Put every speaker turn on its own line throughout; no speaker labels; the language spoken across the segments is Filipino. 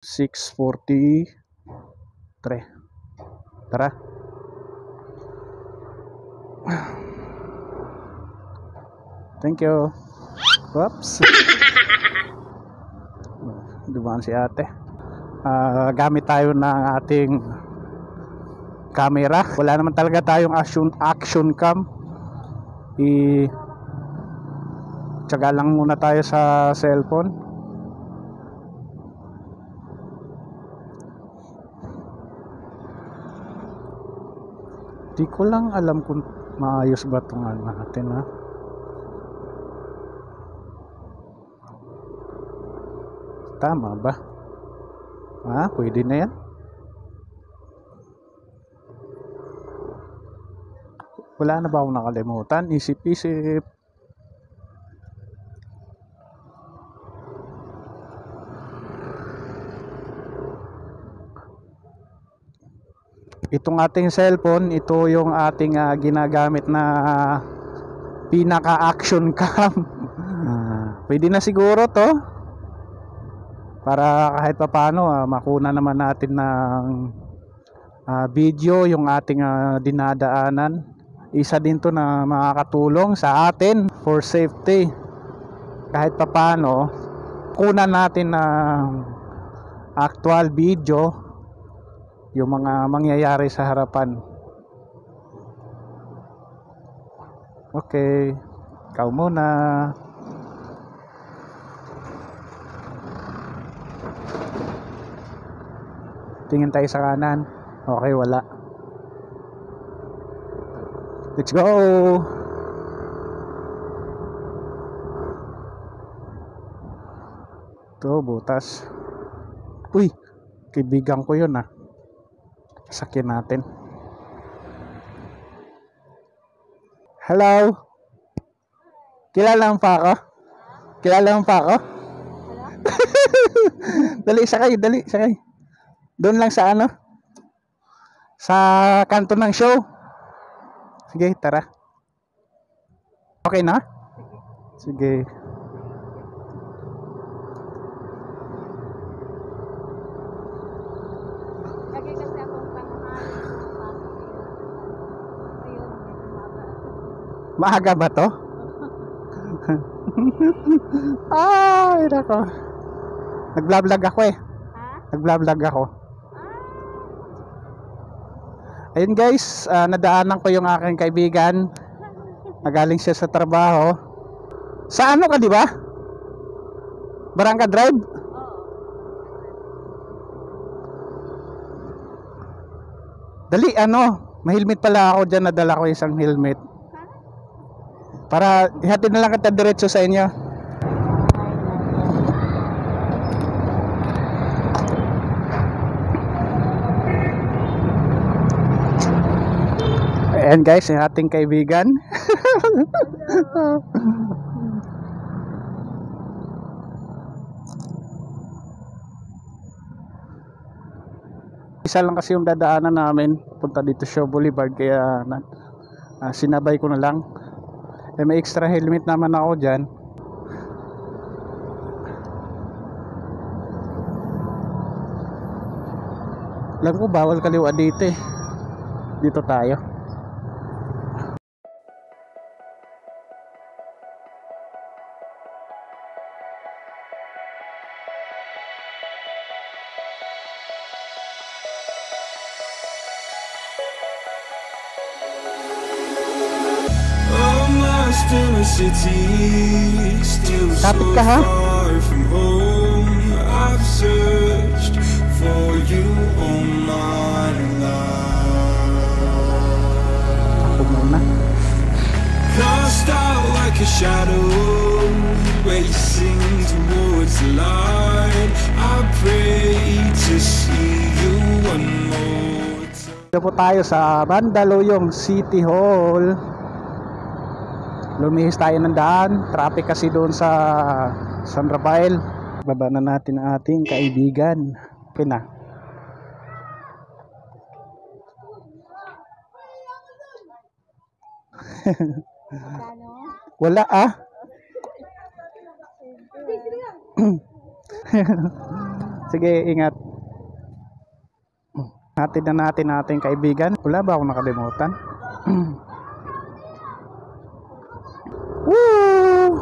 6:43. Tara. Thank you. Whoops. Dumaan si ate. Gamit tayo ng ating camera. Wala naman talaga tayong action cam. Tiyaga lang muna tayo sa cellphone. Di ko lang alam kung maayos ba itong natin, ha. Tama ba? Pwede na yan. Wala na ba akong nakalimutan? Isip-isip. Itong ating cellphone, ito yung ating ginagamit na pinaka-action cam. Pwede na siguro to. Para kahit papaano makuna naman natin ng video yung ating dinadaanan. Isa din to na makakatulong sa atin for safety. Kahit papaano kunan natin ng actual video yung mga mangyayari sa harapan. Okay, ikaw muna. Tingin tayo sa kanan. Okay, wala. Let's go. Ito, butas. Uy, kaibigan ko yun, sakyan natin. Hello. Kilala mo pa ako? Kilala mo pa ako? Dali, sakay, dali, sakay. Doon lang sa sa kanto ng show. Sige, tara. Okay na? Sige.
Lagi kasi akong panghali.
Maaga ba to? Ay, nako. Nag-vlog ako eh. Nag-vlog ako. Ayun guys, nadaanan ko yung aking kaibigan. Nagaling siya sa trabaho. Sa ka, di ba? Barangka Drive? Dali, mahilmet pala ako dyan. Nadala ko isang helmet. Para ihatid na lang kita diretso sa inyo. Ayan guys, yung ating kaibigan. Isa lang kasi yung dadaanan namin punta dito sa Boulevard, kaya sinabay ko na lang. May extra helmet naman ako dyan. Alam ko bawal kaliwa dito eh. Dito tayo. Kapit ka, ha? I've searched for you all my life. Ako muna. Cast out like a shadow, racing towards the light. I pray to see you one more time. Dito po tayo sa Mandaluyong City Hall. Lumihis tayo ng daan. Traffic kasi doon sa San Rafael. Baba na natin ang ating kaibigan. Okay na. Wala Sige, ingat. Hatid na natin ating kaibigan. Wala ba akong nakalimutan? Woo!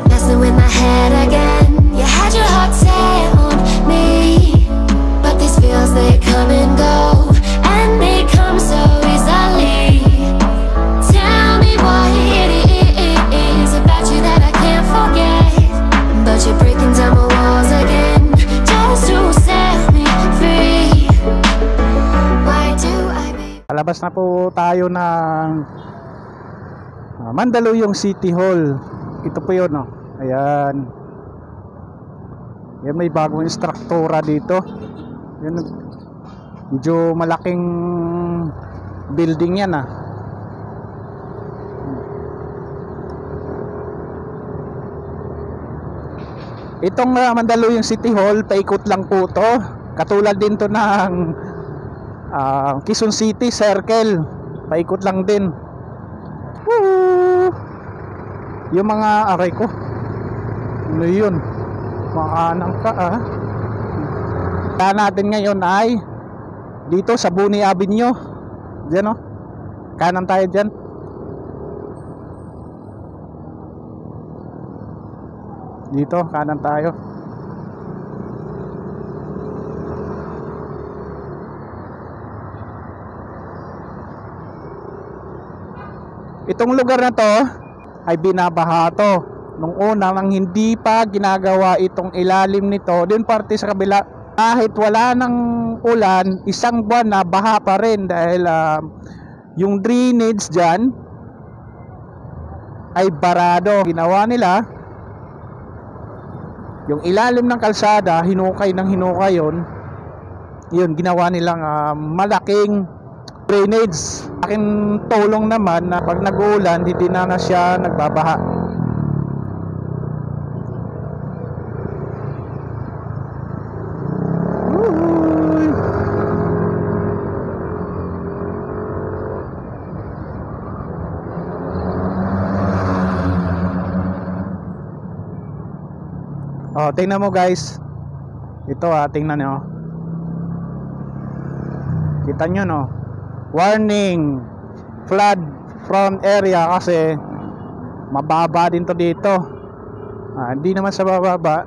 Messing with my head again. You had your heart set on me, but these feels, they come and go, and they come so easily. Tell me what it is about you that I can't forget, but you're breaking down my walls again just to set me free. Why do I be
Palabas na po tayo ng Mandaluyong City Hall. Ito po yun, no? Ayan. Yan, may bagong struktura dito. Yan, medyo malaking building yan, ah. Itong Mandaluyong City Hall, paikot lang po to. Katulad din to ng Quezon City Circle. Paikot lang din. Woo! Yung mga aray ko. Ano yun? Makanang ka, ah. Kaya natin ngayon ay dito sa Buni Avenue. Diyan, oh. Kanan tayo dyan. Dito, kanan tayo. Itong lugar na to ay binabaha to. Nung una, nang hindi pa ginagawa itong ilalim nito, din parte sa kabila, kahit wala ng ulan, isang buwan na baha pa rin dahil yung drainage dyan ay barado. Ginawa nila yung ilalim ng kalsada, hinukay ng hinukay yun ginawa nilang malaking drainage. Aking tulong naman na pag nag-uulan, hindi na siya nagbabaha. Oh, tingnan mo guys. Ito tingnan nyo. Kita nyo, no? Warning, flood prone area kasi mababa din to dito. Hindi naman sa bababa,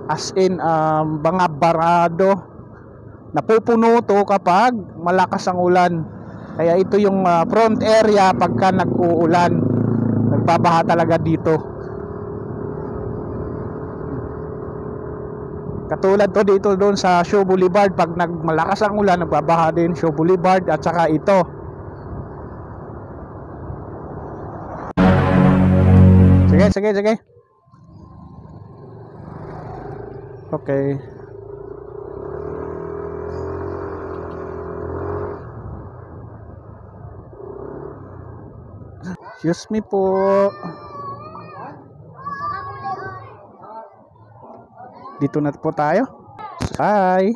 as in mga barado. Napupuno to kapag malakas ang ulan. Kaya ito yung front area pagka nag-uulan. Nagbabaha talaga dito. Katulad to dito doon sa Shaw Boulevard, pag malakas ang ulan, nagbabaha din Shaw Boulevard at saka ito. Sige. Okay. Excuse me po. Dito na po tayo. Bye.